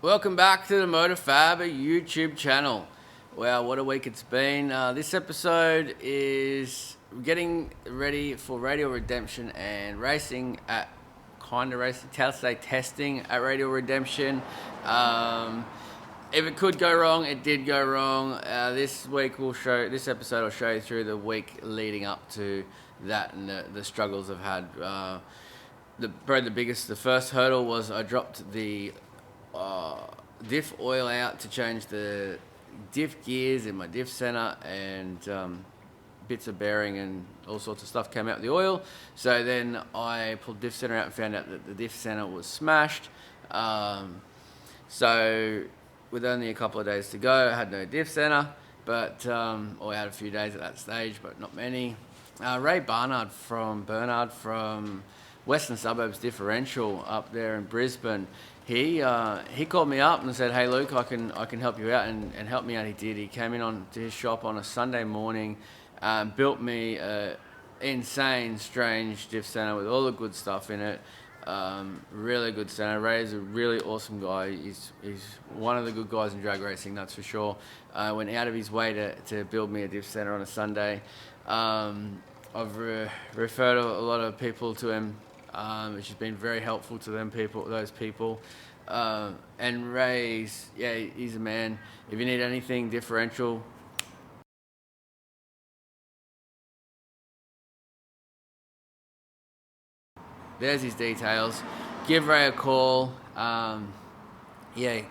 Welcome back to the MotorFab YouTube channel. Well, what a week it's been. This episode is getting ready for Radial Redemption and racing at testing at Radial Redemption. If it could go wrong, it did go wrong. This episode will show you through the week leading up to that and the struggles I've had. The first hurdle was I dropped the diff oil out to change the diff gears in my diff center, and bits of bearing and all sorts of stuff came out of the oil. So then I pulled diff center out and found out that the diff center was smashed. So with only a couple of days to go, I had no diff center, but I had a few days at that stage, but not many. Ray Bernard from Western Suburbs Differential up there in Brisbane, he called me up and said, "Hey Luke, I can help you out," and help me out. He did. He came in to his shop on a Sunday morning, built me a insane, strange diff center with all the good stuff in it. Really good center. Ray is a really awesome guy. He's one of the good guys in drag racing, that's for sure. Went out of his way to build me a diff center on a Sunday. I've referred a lot of people to him, which has been very helpful to those people. And Ray's, he's a man. If you need anything differential, there's his details. Give Ray a call.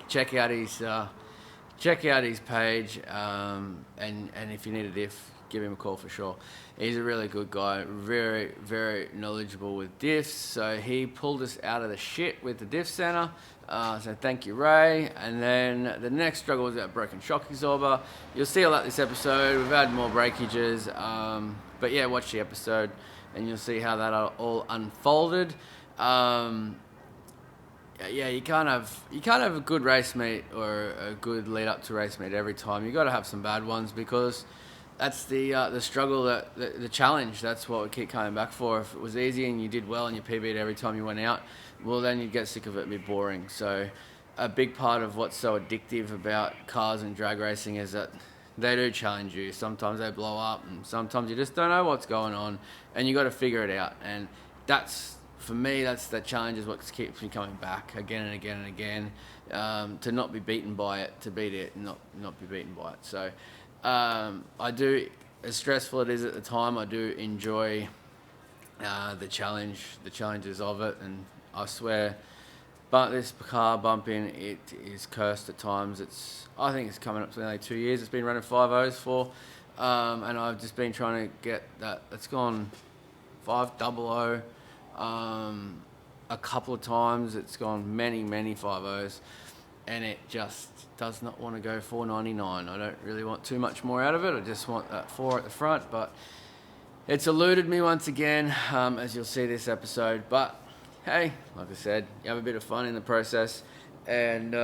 Check out his page. And if you need a diff, give him a call for sure. He's a really good guy, very, very knowledgeable with diffs. So he pulled us out of the shit with the diff center. So thank you, Ray. And then the next struggle was that broken shock absorber. You'll see all that this episode. We've had more breakages. But yeah, watch the episode and you'll see how that all unfolded. You can't have a good race meet or a good lead up to race meet every time. You got to have some bad ones, because that's the struggle, the challenge. That's what we keep coming back for. If it was easy and you did well and you PB'd every time you went out, well, then you'd get sick of it and be boring. So a big part of what's so addictive about cars and drag racing is that they do challenge you. Sometimes they blow up, and sometimes you just don't know what's going on, and you got to figure it out. And for me, that's the challenge, is what keeps me coming back again and again and again, to not be beaten by it, to beat it and not be beaten by it. So I do, as stressful it is at the time, I do enjoy the challenges of it. And I swear, but this car BUMPIN, it is cursed at times. I think it's coming up to nearly 2 years. It's been running 5.0s for, and I've just been trying to get that. It's gone 5.00. A couple of times it's gone many 5.0s, and it just does not want to go 4.99. I don't really want too much more out of it. I just want that 4 at the front, but it's eluded me once again, as you'll see this episode. But hey, like I said, you have a bit of fun in the process. And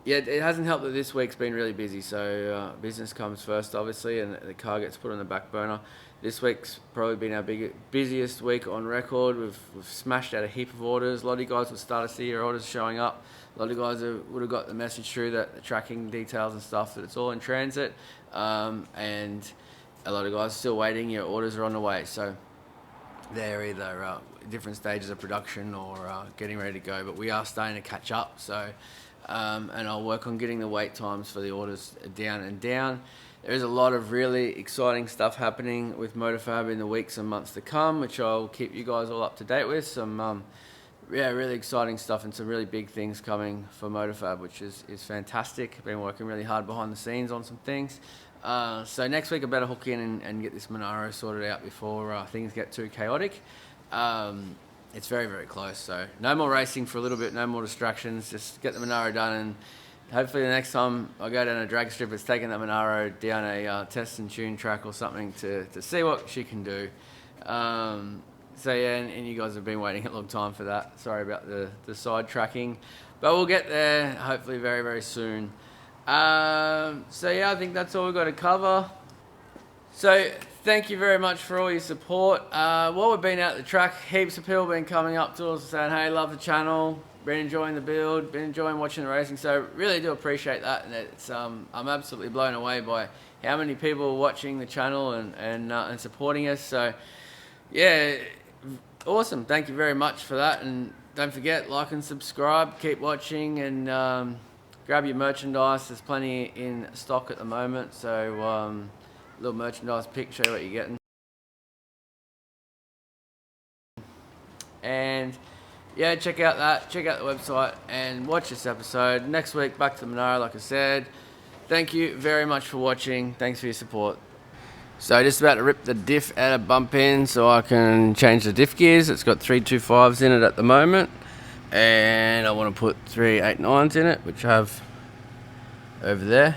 it hasn't helped that this week's been really busy. So business comes first, obviously, and the car gets put on the back burner. This week's probably been our busiest week on record. We've smashed out a heap of orders. A lot of you guys will start to see your orders showing up. A lot of you guys would have got the message through that the tracking details and stuff, that it's all in transit. And a lot of guys are still waiting. Your orders are on the way. So they're either different stages of production or getting ready to go. But we are starting to catch up. So, and I'll work on getting the wait times for the orders down. There is a lot of really exciting stuff happening with MotorFab in the weeks and months to come, which I'll keep you guys all up to date with. Some really exciting stuff and some really big things coming for MotorFab, which is fantastic. I've been working really hard behind the scenes on some things. So next week I better hook in and get this Monaro sorted out before things get too chaotic. It's very, very close, so no more racing for a little bit, no more distractions. Just get the Monaro done, and hopefully the next time I go down a drag strip, it's taking that Monaro down a test and tune track or something to see what she can do. And you guys have been waiting a long time for that. Sorry about the side tracking, but we'll get there hopefully very, very soon. I think that's all we've got to cover. So thank you very much for all your support. While we've been out at the track, heaps of people have been coming up to us saying, "Hey, love the channel. been enjoying the build, been enjoying watching the racing. So really do appreciate that, and it's I'm absolutely blown away by how many people are watching the channel and supporting us. So yeah, awesome. Thank you very much for that, and don't forget, like and subscribe. Keep watching, and grab your merchandise. There's plenty in stock at the moment. So little merchandise pic, show you what you're getting. And yeah, check out the website and watch this episode. Next week, back to the Monaro, like I said. Thank you very much for watching. Thanks for your support. So just about to rip the diff out of BUMPIN so I can change the diff gears. It's got 325s in it at the moment, and I want to put 389s in it, which I have over there.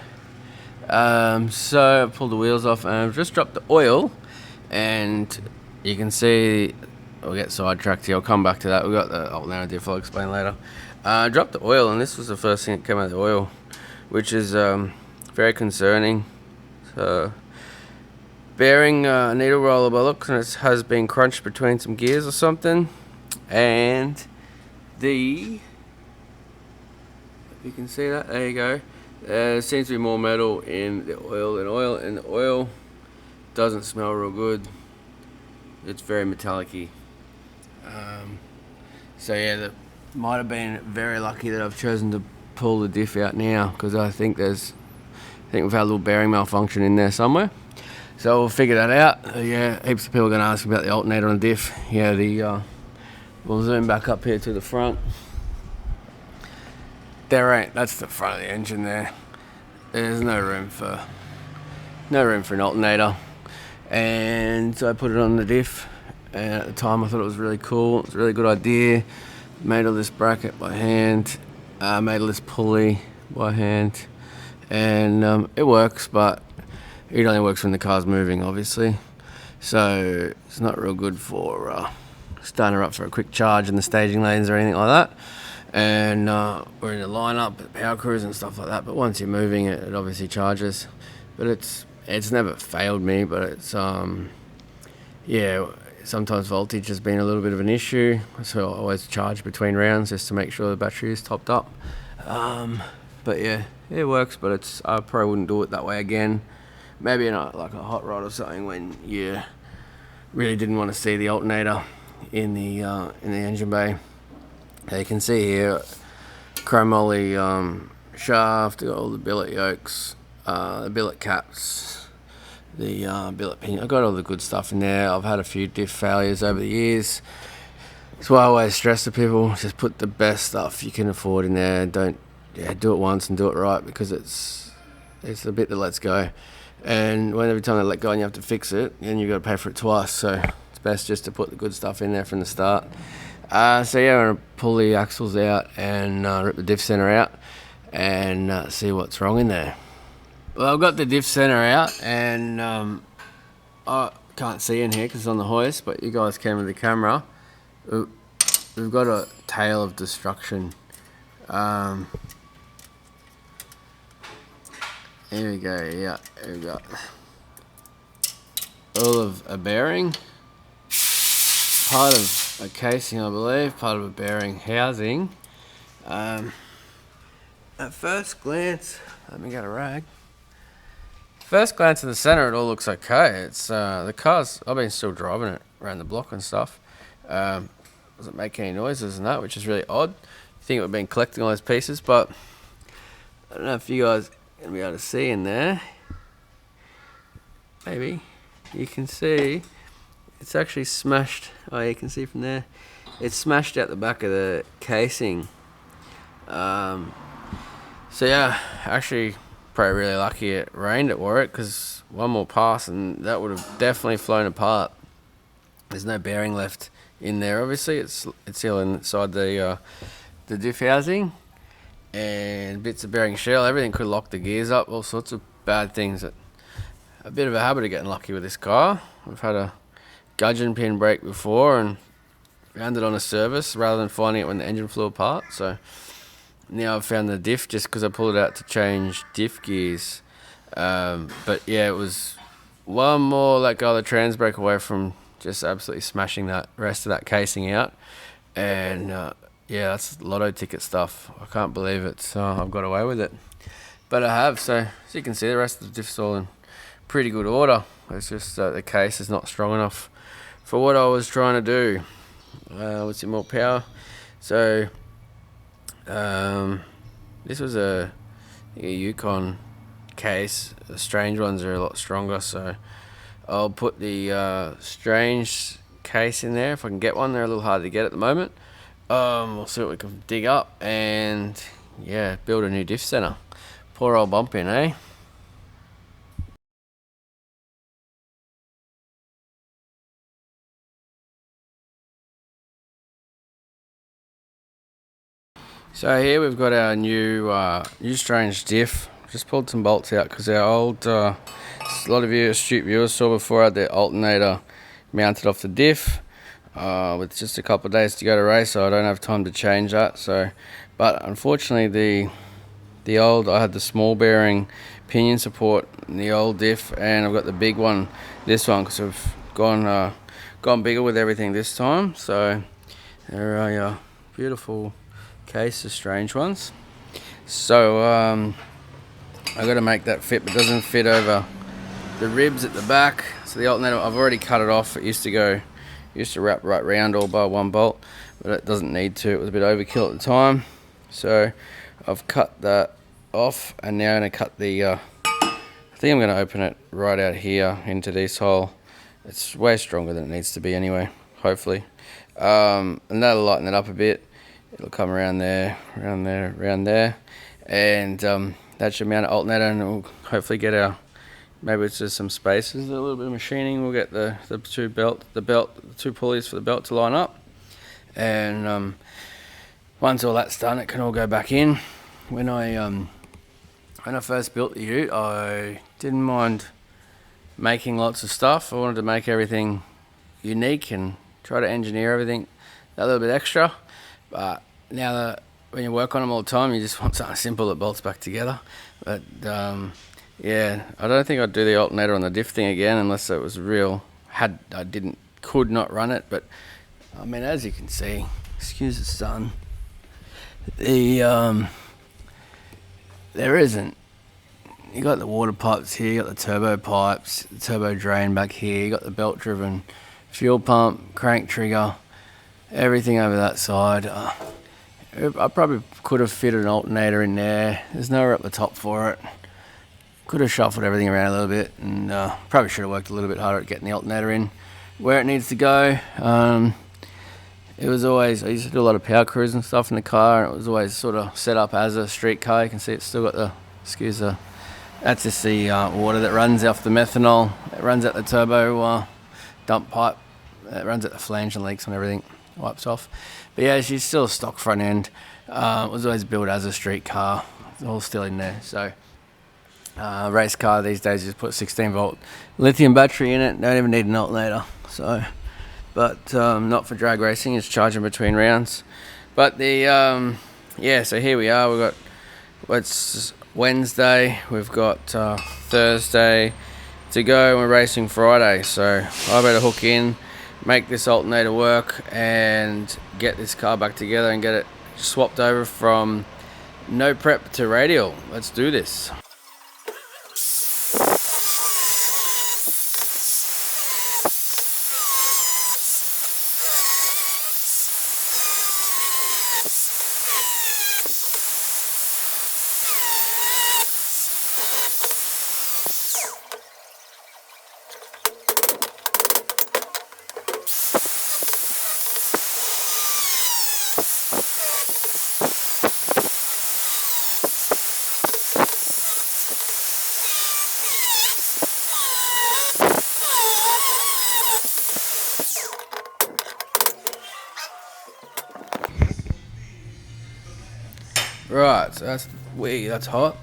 So I pulled the wheels off and I've just dropped the oil, and you can see I'll get sidetracked here. I'll come back to that. We've got the alternator diff, I'll explain later. I dropped the oil, and this was the first thing that came out of the oil, which is very concerning. So, bearing needle roller by looks, and it has been crunched between some gears or something. And you can see that, there you go. There seems to be more metal in the oil than oil, and the oil doesn't smell real good. It's very metallic-y. So yeah, that might have been very lucky that I've chosen to pull the diff out now, because I think we've had a little bearing malfunction in there somewhere. So we'll figure that out. Yeah, heaps of people are going to ask about the alternator on the diff. Yeah, we'll zoom back up here to the front. That's the front of the engine there. There's no room for an alternator. And so I put it on the diff, and at the time I thought it was really cool. It's a really good idea. Made all this bracket by hand, made all this pulley by hand, and it works, but it only works when the car's moving, obviously. So it's not real good for starting her up for a quick charge in the staging lanes or anything like that. And we're in the lineup, power cruise and stuff like that. But once you're moving it, it obviously charges. But it's never failed me, but it's yeah, sometimes voltage has been a little bit of an issue, so I always charge between rounds just to make sure the battery is topped up. But yeah, it works, but I probably wouldn't do it that way again. Maybe in like a hot rod or something, when you really didn't want to see the alternator in the engine bay. Now you can see here, chromoly shaft, got all the billet yokes, the billet caps, the billet pinion. I've got all the good stuff in there. I've had a few diff failures over the years. That's why I always stress to people, just put the best stuff you can afford in there. Don't do it once and do it right, because it's the bit that lets go. And every time they let go and you have to fix it, then you've got to pay for it twice. So it's best just to put the good stuff in there from the start. So yeah, I'm going to pull the axles out and rip the diff center out and see what's wrong in there. Well, I've got the diff center out, and I can't see in here because it's on the hoist, but you guys can with the camera. We've got a tail of destruction. Here we go, yeah, here we go. All of a bearing, part of a casing, I believe, part of a bearing housing. At first glance, let me get a rag. First glance in the center, it all looks okay. It's the car's, I've been still driving it around the block and stuff. Doesn't make any noises and that, which is really odd. I think we've been collecting all those pieces, but I don't know if you guys are going to be able to see in there. Maybe you can see it's actually smashed. Oh, you can see from there. It's smashed out the back of the casing. So yeah, actually probably really lucky it rained at Warwick, because one more pass and that would have definitely flown apart. There's no bearing left in there, obviously. It's still inside the diff housing, and bits of bearing shell. Everything could lock the gears up, all sorts of bad things. A bit of a habit of getting lucky with this car. We've had a gudgeon pin break before and found it on a service rather than finding it when the engine flew apart. So now I've found the diff just because I pulled it out to change diff gears. But yeah, it was one more let go of the trans brake away from just absolutely smashing that rest of that casing out. And Yeah, that's lotto ticket stuff. I can't believe it's I've got away with it, but I have. So as you can see, the rest of the diff's all in pretty good order. It's just the case is not strong enough for what I was trying to do. With some more power. So this was a Yukon case. The strange ones are a lot stronger, so I'll put the strange case in there if I can get one. They're a little hard to get at the moment. We'll see what we can dig up and yeah, build a new diff center. Poor old BUMPIN, eh? So here we've got our new strange diff. Just pulled some bolts out because our old, a lot of you astute viewers saw before, I had the alternator mounted off the diff. With just a couple of days to go to race, so I don't have time to change that. So, but unfortunately, I had the small bearing pinion support in the old diff, and I've got the big one, this one, because I've gone bigger with everything this time. So there are your beautiful case of strange ones. So I got to make that fit, but it doesn't fit over the ribs at the back. So the alternator, I've already cut it off. It used to wrap right round all by one bolt, but it doesn't need to. It was a bit overkill at the time, so I've cut that off, and now I'm going to cut the I think I'm going to open it right out here into this hole. It's way stronger than it needs to be anyway, hopefully, and that'll lighten it up a bit. It'll come around there, around there, around there, and that should mount an alternator, and we'll hopefully get our, maybe it's just some spaces, a little bit of machining. We'll get the two pulleys for the belt to line up, and once all that's done, it can all go back in. When I first built the ute, I didn't mind making lots of stuff. I wanted to make everything unique and try to engineer everything a little bit extra. But now that when you work on them all the time, you just want something simple that bolts back together. But yeah, I don't think I'd do the alternator on the diff thing again unless it was real. Could not run it. But I mean, as you can see, excuse the sun, there isn't. You got the water pipes here, you got the turbo pipes, the turbo drain back here, you got the belt driven fuel pump, crank trigger, everything over that side. I probably could have fitted an alternator in there. There's nowhere up the top for it. Could have shuffled everything around a little bit, and probably should have worked a little bit harder at getting the alternator in where it needs to go. It was always, I used to do a lot of power cruise and stuff in the car, and it was always sort of set up as a street car. You can see it's still got the, that's just the water that runs off the methanol. It runs out the turbo dump pipe. It runs at the flange and leaks and everything, wipes off. But yeah, she's still a stock front end. It was always built as a street car. It's all still in there. So race car these days, you just put a 16 volt lithium battery in it. Don't even need an alternator. So, but not for drag racing. It's charging between rounds. But the yeah, so here we are. We've got, it's Wednesday. We've got Thursday to go, and we're racing Friday. So I better hook in, make this alternator work, and get this car back together and get it swapped over from no prep to radial. Let's do this. Right, so that's hot,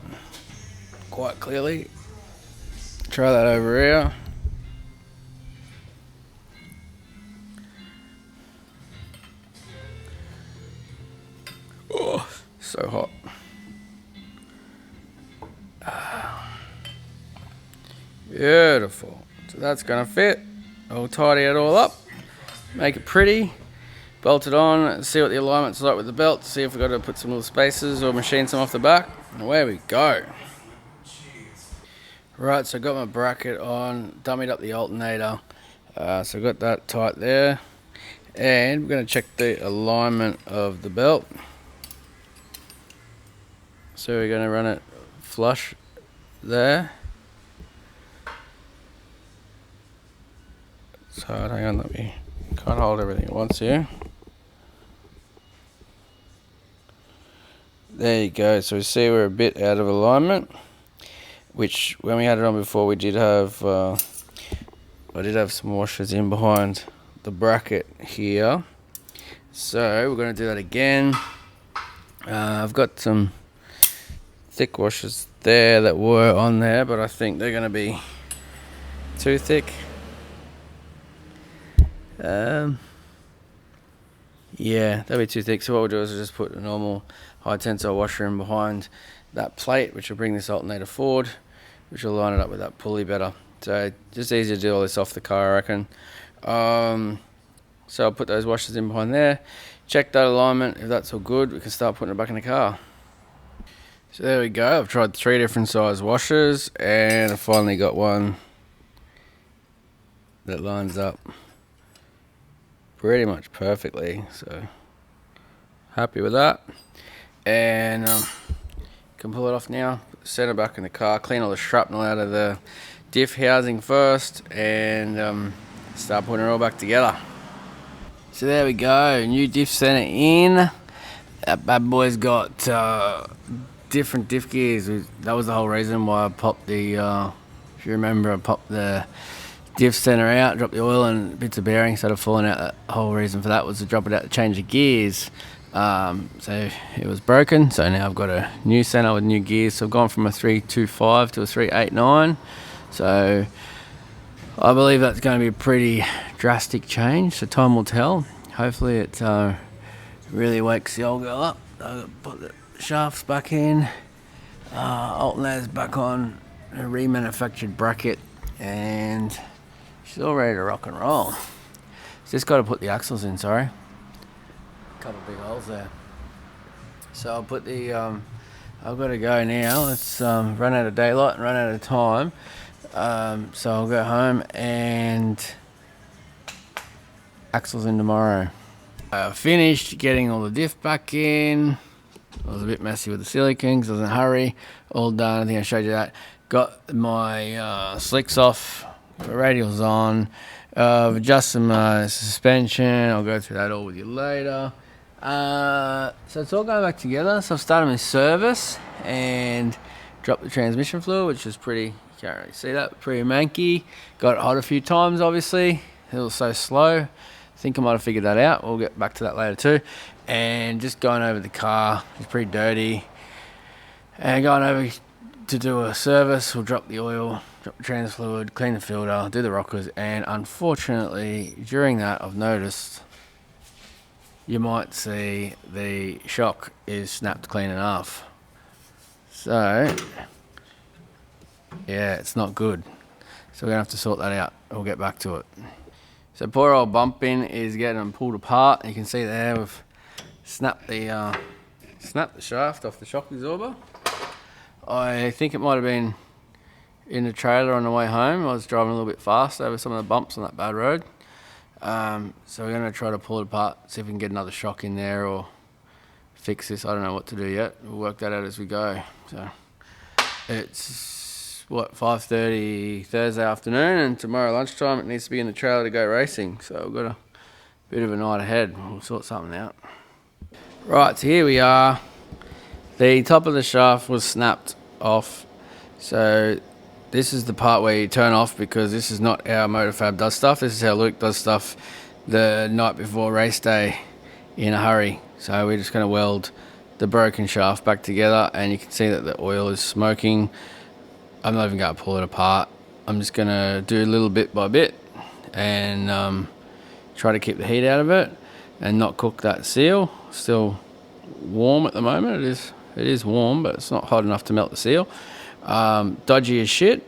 quite clearly. Try that over here. Oh, so hot. Beautiful. So that's gonna fit. I'll tidy it all up, make it pretty, Bolt it on, see what the alignment's like with the belt, see if we've got to put some little spacers or machine some off the back, and away we go. Right, so I got my bracket on, dummied up the alternator, so I got that tight there, and we're going to check the alignment of the belt. So we're going to run it flush there. So hang on, let me can't hold everything at once here. There you go, so we see we're a bit out of alignment, which when we had it on before we did have, I did have some washers in behind the bracket here. So we're going to do that again. I've got some thick washers there that were on there, but I think they're going to be too thick. Yeah, that'll be too thick. So what we'll do is we'll just put a normal high tensile washer in behind that plate, which will bring this alternator forward, which will line it up with that pulley better. So just easier to do all this off the car, I reckon. So I'll put those washers in behind there, check that alignment. If that's all good, we can start putting it back in the car. So there we go. I've tried 3 different size washers and I finally got one that lines up pretty much perfectly, so happy with that. And can pull it off now, put the center back in the car, clean all the shrapnel out of the diff housing first, and start putting it all back together. So there we go, new diff center in. That bad boy's got different diff gears. That was the whole reason why I popped the, if you remember, I popped the diff center out, dropped the oil and bits of bearings started falling out. The whole reason for that was to drop it out to change the gears. So it was broken, so now I've got a new center with new gears. So I've gone from a 325 to a 389. So I believe that's going to be a pretty drastic change, so time will tell. Hopefully it really wakes the old girl up. I'll put the shafts back in, alternator's back on a remanufactured bracket, and she's all ready to rock and roll. Just got to put the axles in, sorry. A couple big holes there. So I'll put the, I've got to go now. Let's run out of daylight and run out of time. So I'll go home and axles in tomorrow. I finished getting all the diff back in. I was a bit messy with the silicone because I was in a hurry. All done, I think I showed you that. Got my slicks off, radials on, adjusted my suspension. I'll go through that all with you later. So it's all going back together. So I've started my service and dropped the transmission fluid, which is pretty, you can't really see that, pretty manky. Got it hot a few times, obviously. It was so slow. I think I might have figured that out. We'll get back to that later too. And just going over the car, it's pretty dirty. And going over to do a service, we'll drop the oil, drop the trans fluid, clean the filter, do the rockers, and unfortunately during that I've noticed you might see the shock is snapped clean enough. So yeah, it's not good. So we're gonna have to sort that out. We'll get back to it. So poor old BUMPIN is getting them pulled apart. You can see there we've snapped the shaft off the shock absorber. I think it might have been in the trailer on the way home. I was driving a little bit fast over some of the bumps on that bad road. So we're going to try to pull it apart, see if we can get another shock in there or fix this. I don't know what to do yet. We'll work that out as we go. So it's, what, 5:30 Thursday afternoon, and tomorrow lunchtime it needs to be in the trailer to go racing. So we've got a bit of a night ahead. We'll sort something out. Right, so here we are. The top of the shaft was snapped off. So this is the part where you turn off, because this is not how Motorfab does stuff. This is how Luke does stuff the night before race day in a hurry. So we're just going to weld the broken shaft back together, and you can see that the oil is smoking. I'm not even going to pull it apart. I'm just going to do a little bit by bit and try to keep the heat out of it and not cook that seal. Still warm at the moment. It is warm, but it's not hot enough to melt the seal. Dodgy as shit,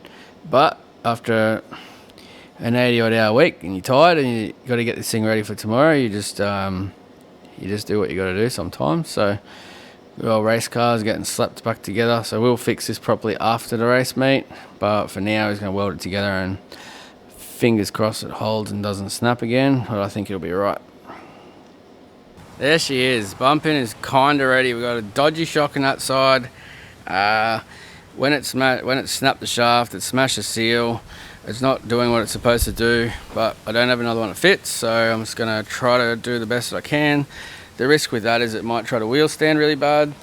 but after an 80 odd hour week and you're tired and you got to get this thing ready for tomorrow, you just you just do what you got to do sometimes. So well, race cars getting slapped back together, so we'll fix this properly after the race meet, but for now he's going to weld it together and fingers crossed it holds and doesn't snap again, but I think it'll be right. There she is. Bumpin is kind of ready. We've got a dodgy shock on that side. When it snapped the shaft, it smashed the seal. It's not doing what it's supposed to do, but I don't have another one that fits, so I'm just going to try to do the best that I can. The risk with that is it might try to wheel stand really bad,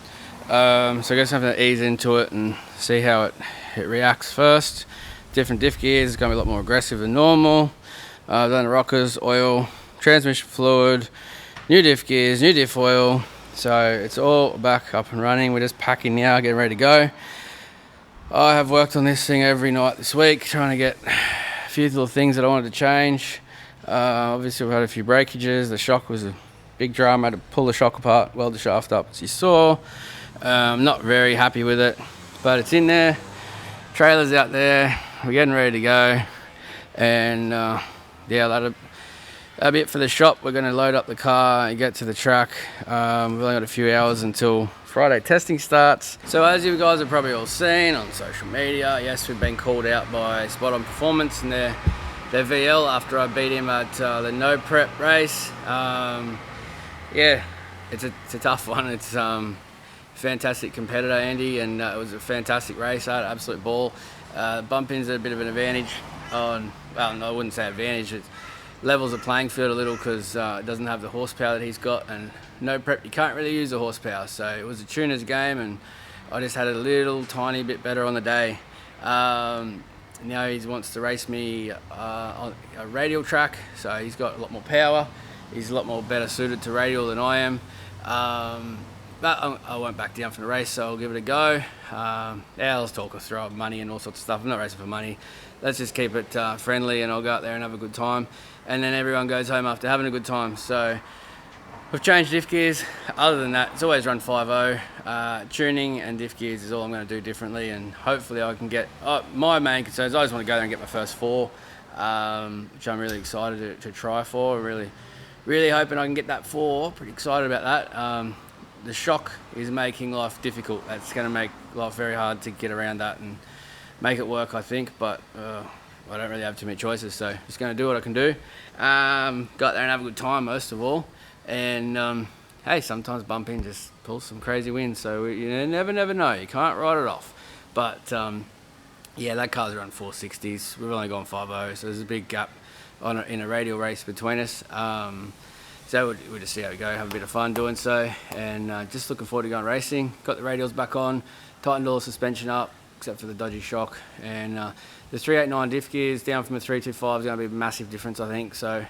so I guess I have to ease into it and see how it reacts first. Different diff gears, it's going to be a lot more aggressive than normal. I've done rockers, oil, transmission fluid, new diff gears, new diff oil, so it's all back up and running. We're just packing now, getting ready to go. I have worked on this thing every night this week, trying to get a few little things that I wanted to change. Obviously we've had a few breakages. The shock was a big drama. I had to pull the shock apart, weld the shaft up as you saw. I'm not very happy with it, but it's in there. Trailer's out there. We're getting ready to go. And yeah, that'll be it for the shop. We're going to load up the car and get to the track. We've only got a few hours until Friday testing starts. So as you guys have probably all seen on social media, yes, we've been called out by Spot On Performance and their VL after I beat him at the no prep race. Yeah, it's a tough one. It's fantastic competitor, Andy, and it was a fantastic race. I had an absolute ball. Bumpin's at a bit of an advantage on, well, no, I wouldn't say advantage. It levels the playing field a little because it doesn't have the horsepower that he's got, and no prep, you can't really use the horsepower. So it was a tuner's game, and I just had a little tiny bit better on the day. Now he wants to race me on a radial track, so he's got a lot more power. He's a lot more better suited to radial than I am. But I won't back down from the race, so I'll give it a go. Yeah, let's talk through money and all sorts of stuff. I'm not racing for money. Let's just keep it friendly, and I'll go out there and have a good time. And then everyone goes home after having a good time. So we've changed diff gears. Other than that, it's always run 5.0. Tuning and diff gears is all I'm going to do differently, and hopefully I can get... my main concern is I just want to go there and get my first 4, which I'm really excited to try for. Really hoping I can get that 4. Pretty excited about that. The shock is making life difficult. That's going to make life very hard to get around that and make it work, I think, but I don't really have too many choices, so just going to do what I can do. Got there and have a good time, most of all. And hey, sometimes Bumpin just pulls some crazy wins, so you never know. You can't write it off. But yeah, that car's around 460s. We've only gone 5.0, so there's a big gap in a radial race between us. So we'll just see how we go, have a bit of fun doing so, and just looking forward to going racing. Got the radials back on, tightened all the suspension up, except for the dodgy shock, and the 389 diff gears down from a 325 is going to be a massive difference, I think. So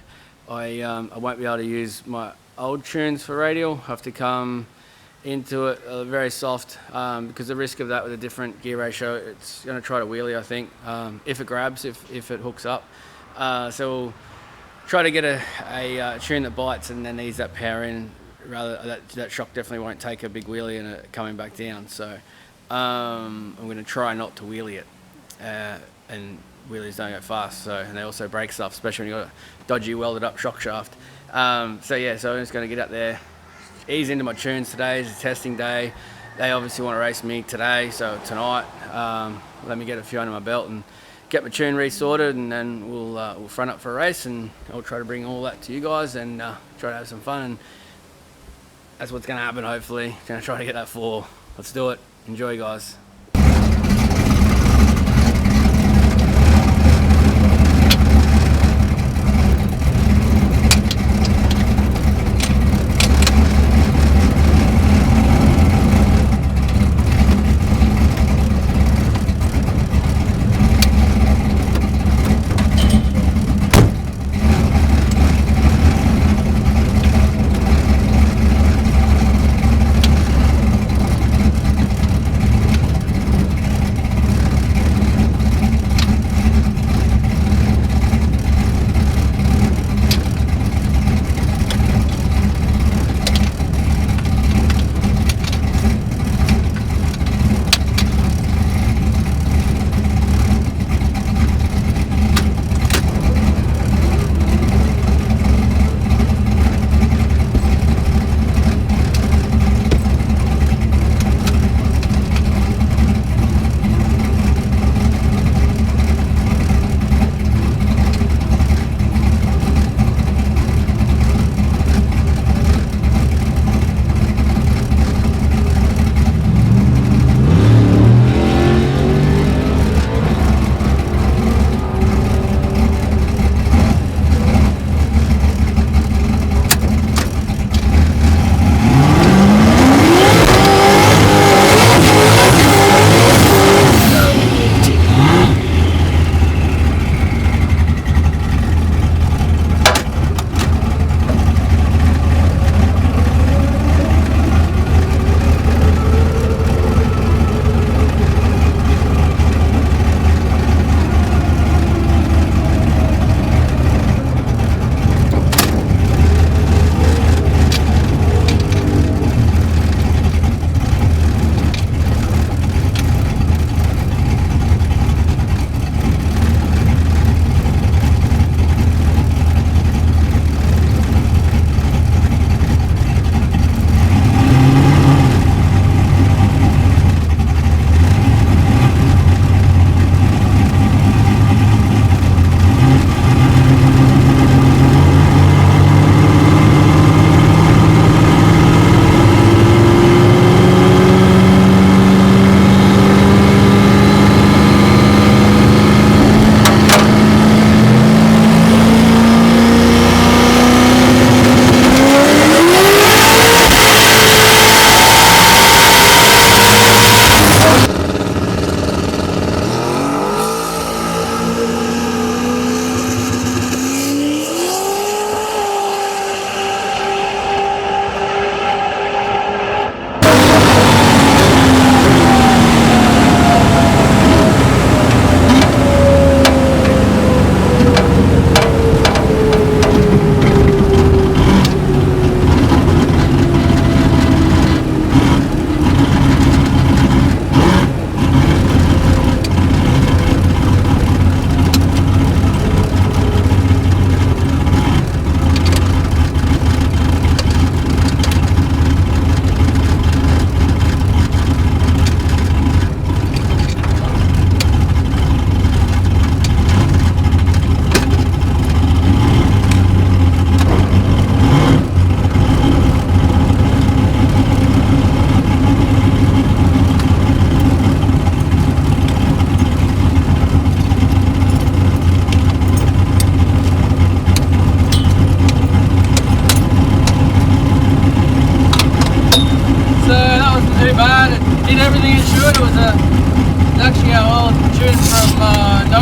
I won't be able to use my old tunes for radial. I have to come into it very soft, because the risk of that with a different gear ratio, it's going to try to wheelie, I think, if it grabs, if it hooks up. So we'll try to get a tune that bites and then ease that power in. Rather, that shock definitely won't take a big wheelie and it coming back down. So I'm going to try not to wheelie it, and wheelies don't go fast. So, and they also break stuff, especially when you've got a dodgy welded up shock shaft. So yeah, so I'm just going to get up there, ease into my tunes. Today is a testing day. They obviously want to race me today, so tonight let me get a few under my belt and get my tune resorted, and then we'll front up for a race, and I'll try to bring all that to you guys and try to have some fun, and that's what's going to happen, hopefully. Going to try to get that 4. Let's do it. Enjoy, guys.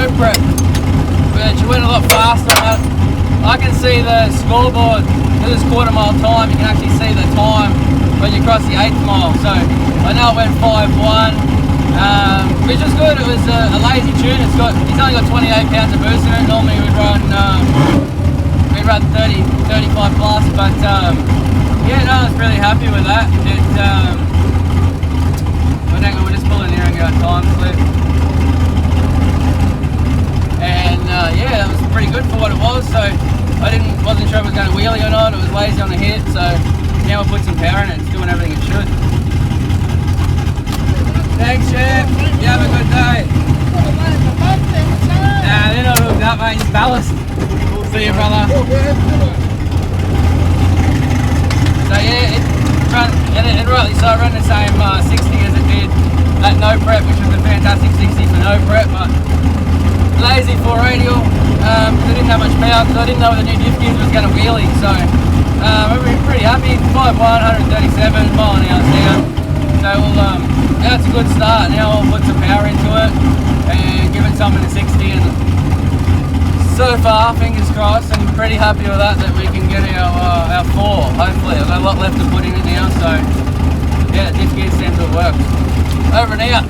no prep, which went a lot faster. I can see the scoreboard. This is quarter mile time. You can actually see the time when you cross the 8th mile. So I know it went 5:1, which was good. It was a lazy tune. It's only got 28 pounds of boost in it. Normally we'd run 30, 35 plus, but yeah, no, I was really happy with that. We're just pulling here and get our time slip. And yeah, that was pretty good for what it was. So I wasn't sure if it was going to wheelie or not. It was lazy on the hit, so now we'll put some power in it. It's doing everything it should. Thanks, Chef. You have a good day. Nah, they're not hooked up, mate. It's ballast. See you, brother. So yeah, it rightly so ran the same 60 as it did at no prep, which was a fantastic 60 for no prep, but lazy for radial. I didn't have much power because I didn't know the new diff gears was going to wheelie, so we're pretty happy. 5:1, 137 mile an hour down. So that's a good start. Now we'll put some power into it and give it something to 60. And so far, fingers crossed, I'm pretty happy with that we can get our 4. Hopefully, I've got a lot left to put in it now. So yeah, diff gears seem to have worked. Over and out.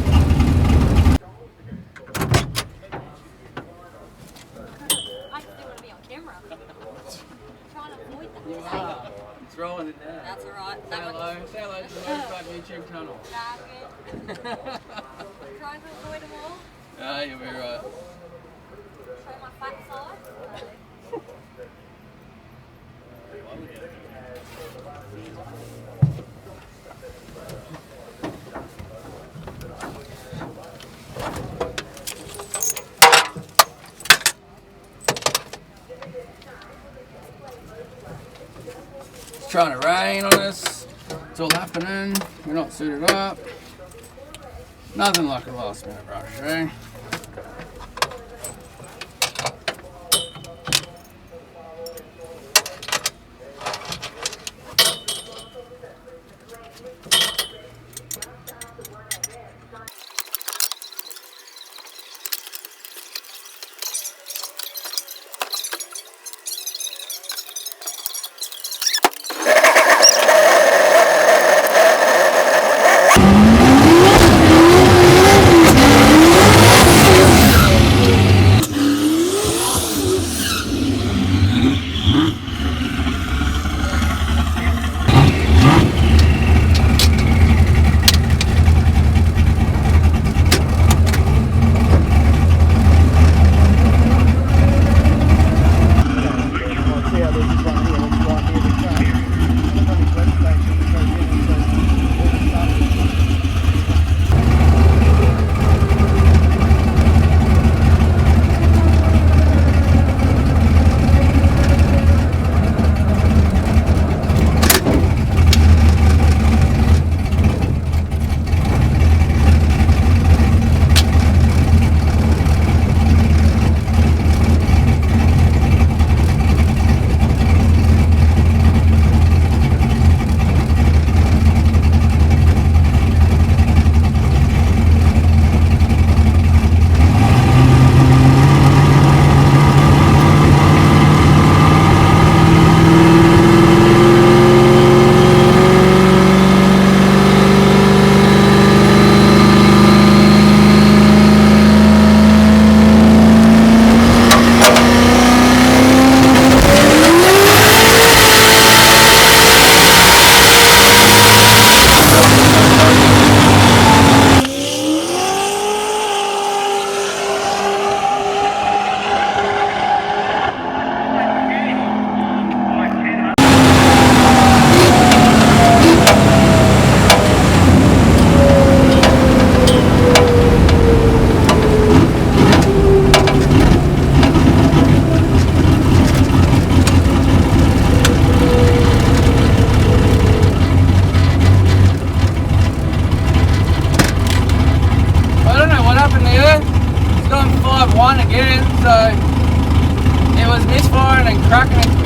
It's rolling it down. That's alright. Say hello. Say hello to the Motorcycle YouTube channel. Nah, good. Trying to avoid them all. Ah, you'll be right. Show my fat side. It's trying to rain on us. It's all happening. We're not suited up. Nothing like a last minute rush, eh?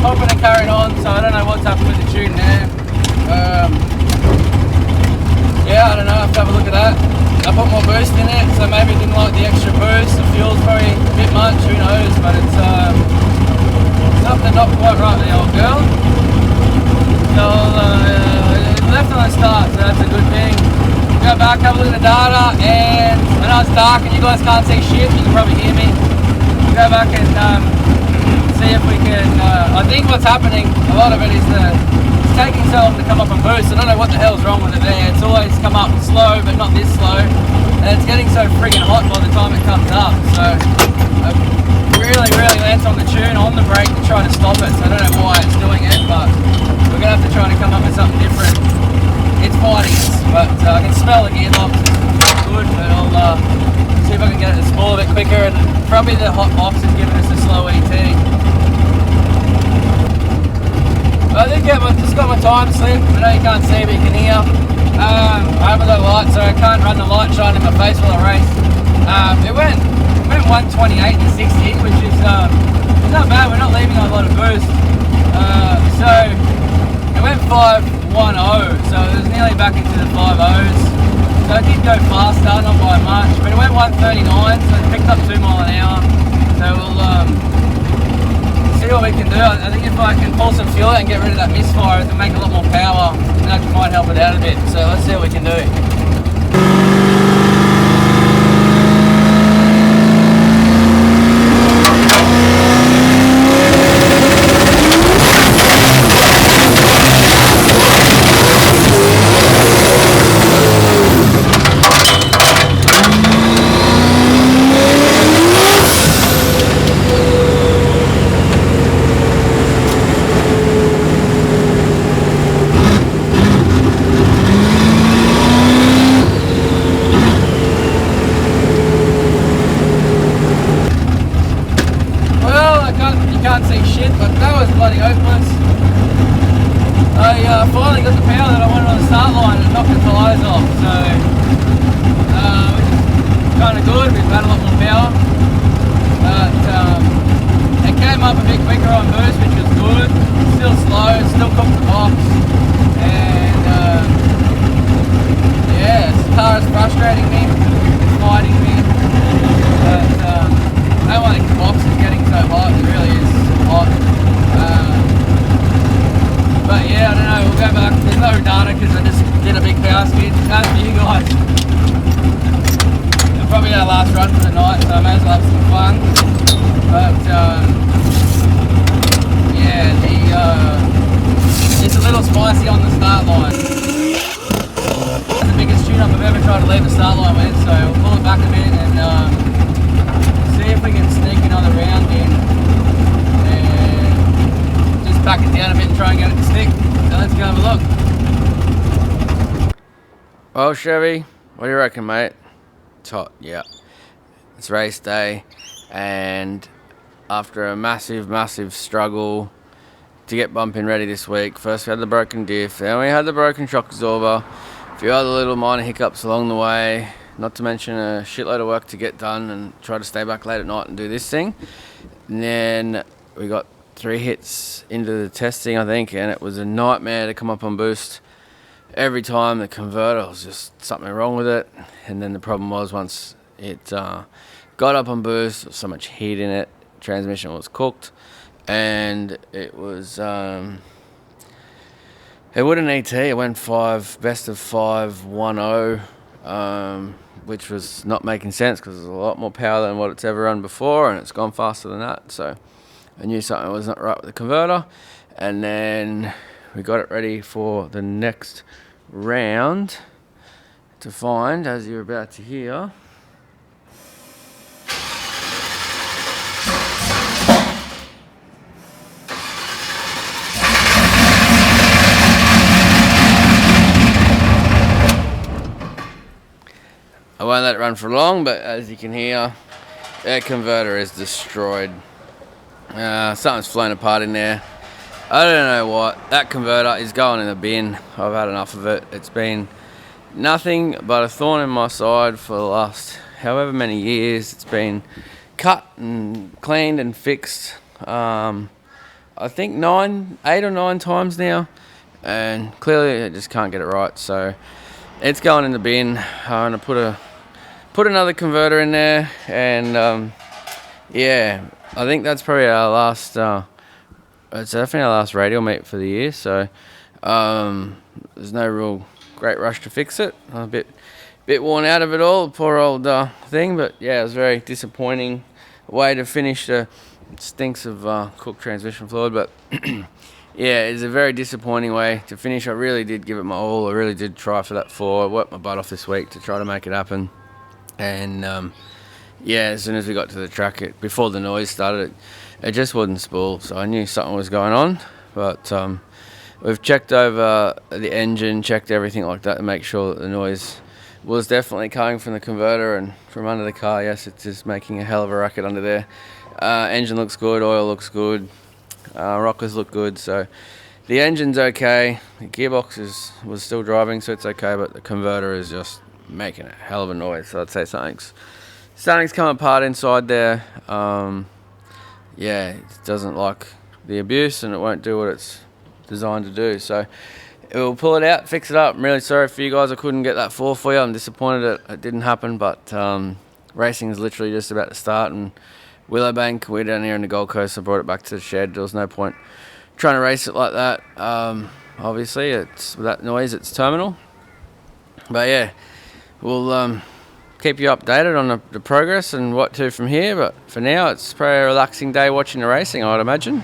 Popping and carrying on, so I don't know what's happened with the tune there. Yeah, I don't know, I have to have a look at that. I put more boost in it, so maybe it didn't like the extra boost. The fuel's probably a not quite right with the old girl. So left on the start, so that's a good thing. Go back, have a look at the data, and I know it's dark and you guys can't see shit, you can probably hear me. Go back and see if we can, I think what's happening, a lot of it is it's taking so long to come up and boost. I don't know what the hell's wrong with it there. It's always come up slow, but not this slow. And it's getting so friggin' hot by the time it comes up. So I really lance on the tune on the brake to try to stop it. So I don't know why it's doing it, but we're gonna have to try to come up with something different. It's fighting us, but I can smell the gearbox. It's good, but I'll see if I can get it to spool a bit quicker. And probably the hot box is giving us a slow ET. I think I just got my time slip. I know you can't see, but you can hear. I haven't got a light, so I can't run the light shining in my face while I race. It went 128 to 60, which is not bad. We're not leaving a lot of boost. So it went 510, so it was nearly back into the 5.0s. So it did go faster, not by much, but it went 139, so it picked up 2 miles an hour. So we'll see what we can do. I think if I can pull some fuel out and get rid of that misfire, it can make a lot more power, and that might help it out a bit. So let's see what we can do. I finally got the power that I wanted on the start line and knocked the tyres off, so which is kind of good. We've had a lot more power, but it came up a bit quicker on boost, which was good. Still slow, still cooked the box, and yeah, this car is frustrating me, it's fighting me, but I don't like the box is getting so hot. It really is hot. But yeah, I don't know, we'll go back. There's no data because I just did a big power skid. That's for you guys. It'll probably be our last run for the night, so I may as well have some fun. But yeah, it's a little spicy on the start line. That's the biggest tune-up I've ever tried to leave the start line with, so we'll pull it back a bit and see if we can sneak another round in. Back it down a bit and try and get it to stick. So let's go have a look. Well, Chevy, what do you reckon, mate? It's hot, yeah. It's race day, and after a massive struggle to get bumping ready this week, first we had the broken diff, then we had the broken shock absorber, a few other little minor hiccups along the way, not to mention a shitload of work to get done and try to stay back late at night and do this thing. And then we got 3 hits into the testing, I think, and it was a nightmare to come up on boost. Every time the converter was just something wrong with it, and then the problem was once it got up on boost, there was so much heat in it, transmission was cooked, and it was it wouldn't ET. It went best of 510, which was not making sense because there's a lot more power than what it's ever run before, and it's gone faster than that. So I knew something was not right with the converter, and then we got it ready for the next round to find, as you're about to hear. I won't let it run for long, but as you can hear, air converter is destroyed. Something's flown apart in there. I don't know what. That converter is going in the bin. I've had enough of it. It's been nothing but a thorn in my side for the last however many years. It's been cut and cleaned and fixed. I think 8 or 9 times now, and clearly I just can't get it right. So it's going in the bin. I'm gonna put another converter in there, and yeah, I think that's probably our last it's definitely our last radial meet for the year, so there's no real great rush to fix it. I'm a bit worn out of it all, poor old thing, but yeah, it was a very disappointing way to finish. The stinks of cooked transmission fluid, but yeah, it's a very disappointing way to finish. I really did give it my all. I really did try for that 4. I worked my butt off this week to try to make it happen, and yeah, as soon as we got to the track, before the noise started, it just wouldn't spool, so I knew something was going on, but we've checked over the engine, checked everything like that to make sure that the noise was definitely coming from the converter and from under the car. Yes, it's just making a hell of a racket under there. Engine looks good, oil looks good, rockers look good, so the engine's okay. The gearbox was still driving, so it's okay, but the converter is just making a hell of a noise, so I'd say something's come apart inside there. Yeah, it doesn't like the abuse and it won't do what it's designed to do, so we'll pull it out, fix it up. I'm really sorry for you guys I couldn't get that 4 for you. I'm disappointed it didn't happen, but racing is literally just about to start, and Willowbank, we're down here in the Gold Coast. I brought it back to the shed. There was no point trying to race it like that. Obviously, it's with that noise, it's terminal, but yeah, we'll keep you updated on the progress and what to from here, but for now it's probably a relaxing day watching the racing, I'd imagine.